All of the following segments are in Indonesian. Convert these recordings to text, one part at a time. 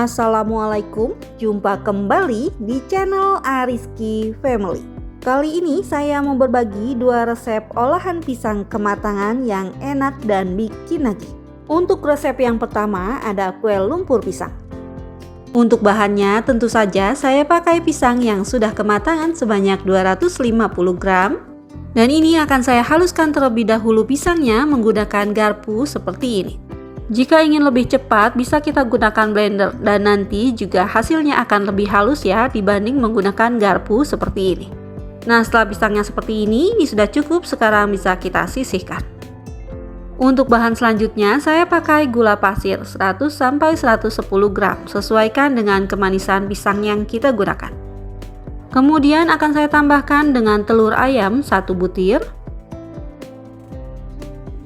Assalamualaikum, jumpa kembali di channel Ariski Family. Kali ini saya mau berbagi 2 resep olahan pisang kematangan yang enak dan bikin nagih. Untuk resep yang pertama ada kue lumpur pisang. Untuk bahannya tentu saja saya pakai pisang yang sudah kematangan sebanyak 250 gram. Dan ini akan saya haluskan terlebih dahulu pisangnya menggunakan garpu seperti ini. Jika ingin lebih cepat bisa kita gunakan blender dan nanti juga hasilnya akan lebih halus ya dibanding menggunakan garpu seperti ini. Nah, setelah pisangnya seperti ini sudah cukup, sekarang bisa kita sisihkan. Untuk bahan selanjutnya saya pakai gula pasir 100-110 gram, sesuaikan dengan kemanisan pisang yang kita gunakan. Kemudian akan saya tambahkan dengan telur ayam 1 butir.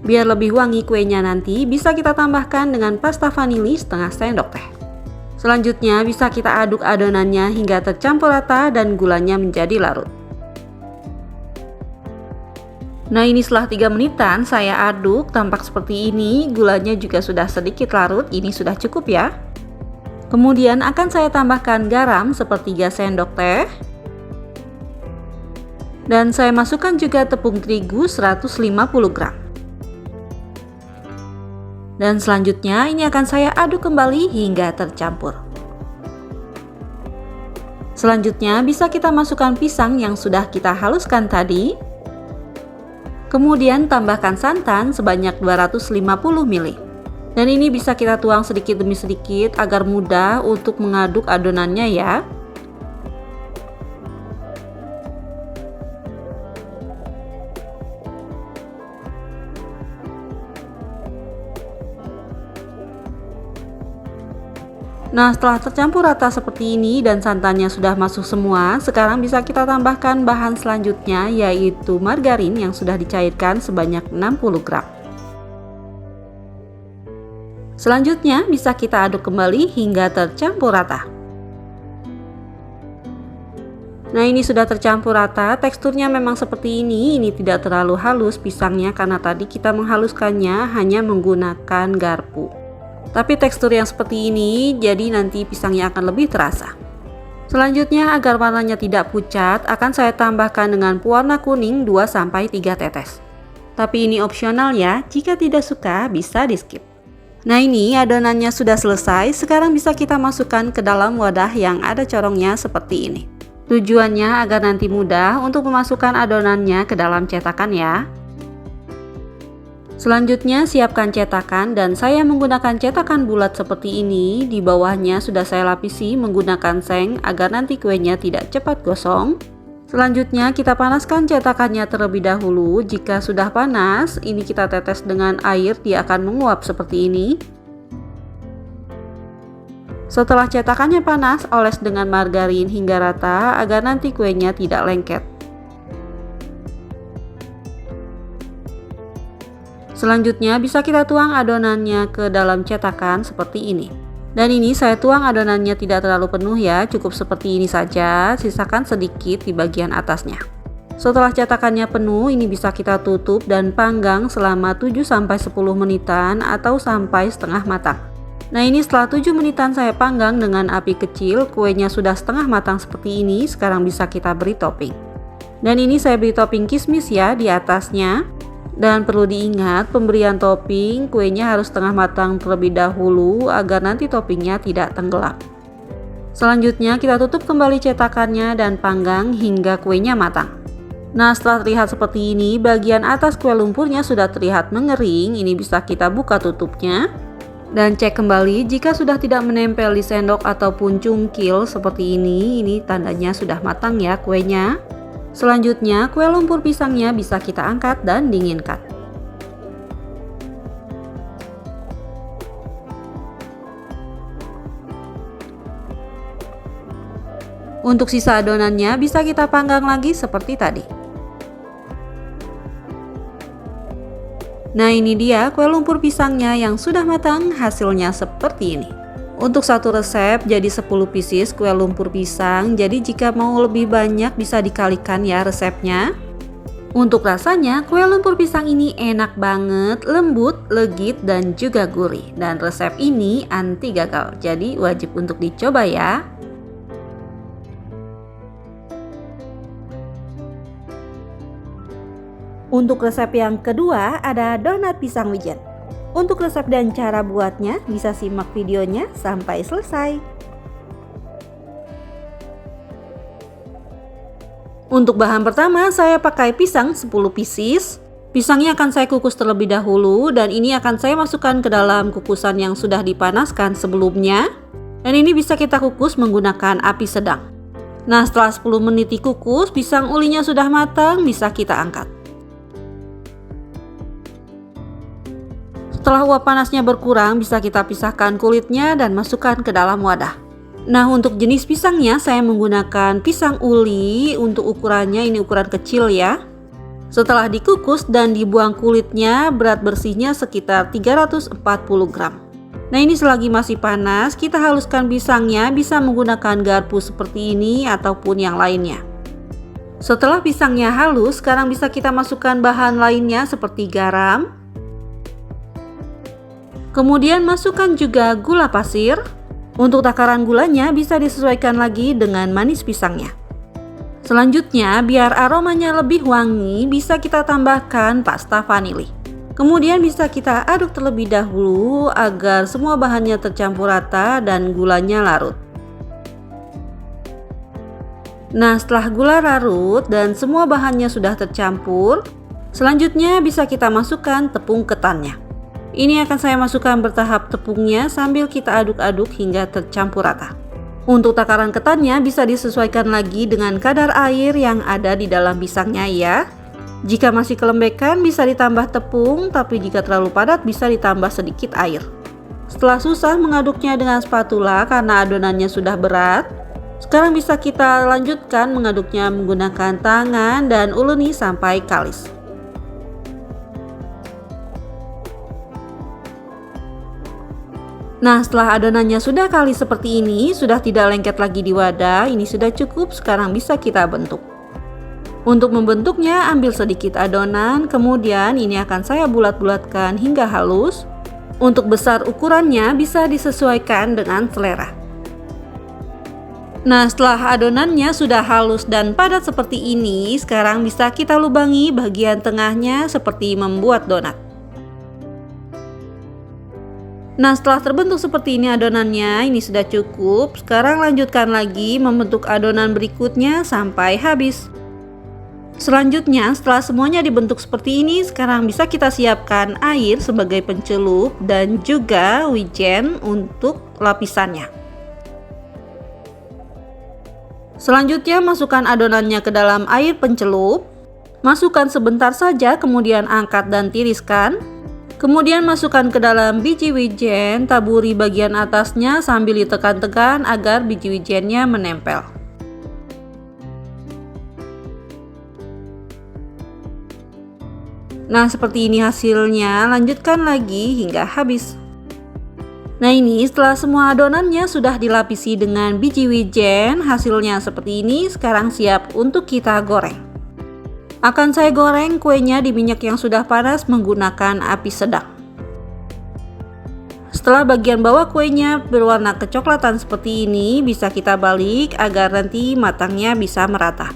Biar lebih wangi kuenya nanti bisa kita tambahkan dengan pasta vanili setengah sendok teh. Selanjutnya bisa kita aduk adonannya hingga tercampur rata dan gulanya menjadi larut. Nah, ini setelah 3 menitan saya aduk, tampak seperti ini, gulanya juga sudah sedikit larut, ini sudah cukup ya. Kemudian akan saya tambahkan garam sepertiga sendok teh. Dan saya masukkan juga tepung terigu 150 gram. Dan selanjutnya ini akan saya aduk kembali hingga tercampur. Selanjutnya bisa kita masukkan pisang yang sudah kita haluskan tadi. Kemudian tambahkan santan sebanyak 250 ml. Dan ini bisa kita tuang sedikit demi sedikit agar mudah untuk mengaduk adonannya ya. Nah, setelah tercampur rata seperti ini dan santannya sudah masuk semua, sekarang bisa kita tambahkan bahan selanjutnya yaitu margarin yang sudah dicairkan sebanyak 60 gram. Selanjutnya bisa kita aduk kembali hingga tercampur rata. Nah, ini sudah tercampur rata, teksturnya memang seperti ini tidak terlalu halus pisangnya karena tadi kita menghaluskannya hanya menggunakan garpu. Tapi tekstur yang seperti ini jadi nanti pisangnya akan lebih terasa. Selanjutnya agar warnanya tidak pucat akan saya tambahkan dengan pewarna kuning 2-3 tetes. Tapi ini opsional ya, jika tidak suka bisa di skip. Nah, ini adonannya sudah selesai, sekarang bisa kita masukkan ke dalam wadah yang ada corongnya seperti ini. Tujuannya agar nanti mudah untuk memasukkan adonannya ke dalam cetakan ya. Selanjutnya siapkan cetakan dan saya menggunakan cetakan bulat seperti ini. Di bawahnya sudah saya lapisi menggunakan seng agar nanti kuenya tidak cepat gosong. Selanjutnya kita panaskan cetakannya terlebih dahulu. Jika sudah panas, ini kita tetes dengan air, dia akan menguap seperti ini. Setelah cetakannya panas, oles dengan margarin hingga rata agar nanti kuenya tidak lengket. Selanjutnya bisa kita tuang adonannya ke dalam cetakan seperti ini. Dan ini saya tuang adonannya tidak terlalu penuh ya, cukup seperti ini saja, sisakan sedikit di bagian atasnya. Setelah cetakannya penuh, ini bisa kita tutup dan panggang selama 7-10 menitan atau sampai setengah matang. Nah, ini setelah 7 menitan saya panggang dengan api kecil, kuenya sudah setengah matang seperti ini, sekarang bisa kita beri topping. Dan ini saya beri topping kismis ya di atasnya. Dan perlu diingat pemberian topping kuenya harus setengah matang terlebih dahulu agar nanti toppingnya tidak tenggelam. Selanjutnya kita tutup kembali cetakannya dan panggang hingga kuenya matang. Nah, setelah terlihat seperti ini, bagian atas kue lumpurnya sudah terlihat mengering. Ini bisa kita buka tutupnya dan cek kembali jika sudah tidak menempel di sendok ataupun cungkil seperti ini tandanya sudah matang ya kuenya. Selanjutnya, kue lumpur pisangnya bisa kita angkat dan dinginkan. Untuk sisa adonannya bisa kita panggang lagi seperti tadi. Nah, ini dia kue lumpur pisangnya yang sudah matang, hasilnya seperti ini. Untuk satu resep jadi 10 pieces kue lumpur pisang, jadi jika mau lebih banyak bisa dikalikan ya resepnya. Untuk rasanya, kue lumpur pisang ini enak banget, lembut, legit, dan juga gurih. Dan resep ini anti gagal, jadi wajib untuk dicoba ya. Untuk resep yang kedua ada donat pisang wijen. Untuk resep dan cara buatnya bisa simak videonya sampai selesai. Untuk bahan pertama saya pakai pisang 10 pieces. Pisangnya akan saya kukus terlebih dahulu dan ini akan saya masukkan ke dalam kukusan yang sudah dipanaskan sebelumnya. Dan ini bisa kita kukus menggunakan api sedang. Nah, setelah 10 menit dikukus, pisang ulinya sudah matang, bisa kita angkat. Setelah uap panasnya berkurang, bisa kita pisahkan kulitnya dan masukkan ke dalam wadah. Nah, untuk jenis pisangnya saya menggunakan pisang uli. Untuk ukurannya ini ukuran kecil ya. Setelah dikukus dan dibuang kulitnya, berat bersihnya sekitar 340 gram. Nah, ini selagi masih panas, kita haluskan pisangnya bisa menggunakan garpu seperti ini ataupun yang lainnya. Setelah pisangnya halus, sekarang bisa kita masukkan bahan lainnya seperti garam. Kemudian masukkan juga gula pasir. Untuk takaran gulanya bisa disesuaikan lagi dengan manis pisangnya. Selanjutnya, biar aromanya lebih wangi, bisa kita tambahkan pasta vanili. Kemudian bisa kita aduk terlebih dahulu agar semua bahannya tercampur rata dan gulanya larut. Nah, setelah gula larut dan semua bahannya sudah tercampur, selanjutnya bisa kita masukkan tepung ketannya. Ini akan saya masukkan bertahap tepungnya sambil kita aduk-aduk hingga tercampur rata. Untuk takaran ketannya bisa disesuaikan lagi dengan kadar air yang ada di dalam pisangnya ya. Jika masih kelembekan bisa ditambah tepung, tapi jika terlalu padat bisa ditambah sedikit air. Setelah susah mengaduknya dengan spatula karena adonannya sudah berat, sekarang bisa kita lanjutkan mengaduknya menggunakan tangan dan uleni sampai kalis. Nah, setelah adonannya sudah kalis seperti ini, sudah tidak lengket lagi di wadah, ini sudah cukup, sekarang bisa kita bentuk. Untuk membentuknya, ambil sedikit adonan, kemudian ini akan saya bulat-bulatkan hingga halus. Untuk besar ukurannya bisa disesuaikan dengan selera. Nah, setelah adonannya sudah halus dan padat seperti ini, sekarang bisa kita lubangi bagian tengahnya seperti membuat donat. Nah, setelah terbentuk seperti ini adonannya, ini sudah cukup. Sekarang lanjutkan lagi membentuk adonan berikutnya sampai habis. Selanjutnya, setelah semuanya dibentuk seperti ini, sekarang bisa kita siapkan air sebagai pencelup dan juga wijen untuk lapisannya. Selanjutnya, masukkan adonannya ke dalam air pencelup. Masukkan sebentar saja, kemudian angkat dan tiriskan. Kemudian masukkan ke dalam biji wijen, taburi bagian atasnya sambil ditekan-tekan agar biji wijennya menempel. Nah, seperti ini hasilnya, lanjutkan lagi hingga habis. Nah, ini setelah semua adonannya sudah dilapisi dengan biji wijen, hasilnya seperti ini, sekarang siap untuk kita goreng. Akan saya goreng kuenya di minyak yang sudah panas menggunakan api sedang. Setelah bagian bawah kuenya berwarna kecoklatan seperti ini, bisa kita balik agar nanti matangnya bisa merata.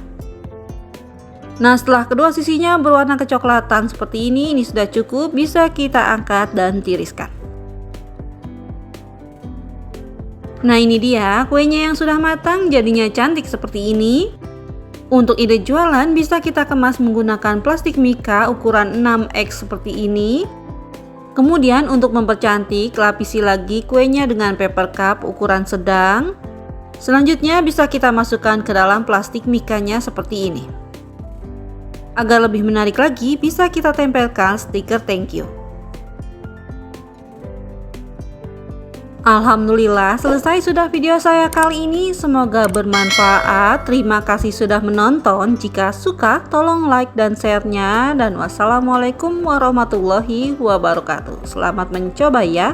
Nah, setelah kedua sisinya berwarna kecoklatan seperti ini sudah cukup, bisa kita angkat dan tiriskan. Nah, ini dia kuenya yang sudah matang, jadinya cantik seperti ini. Untuk ide jualan bisa kita kemas menggunakan plastik mika ukuran 6X seperti ini. Kemudian untuk mempercantik, lapisi lagi kuenya dengan paper cup ukuran sedang. Selanjutnya bisa kita masukkan ke dalam plastik mikanya seperti ini. Agar lebih menarik lagi, bisa kita tempelkan stiker thank you. Alhamdulillah, selesai sudah video saya kali ini. Semoga bermanfaat. Terima kasih sudah menonton. Jika suka, tolong like dan share-nya. Dan wassalamualaikum warahmatullahi wabarakatuh. Selamat mencoba ya.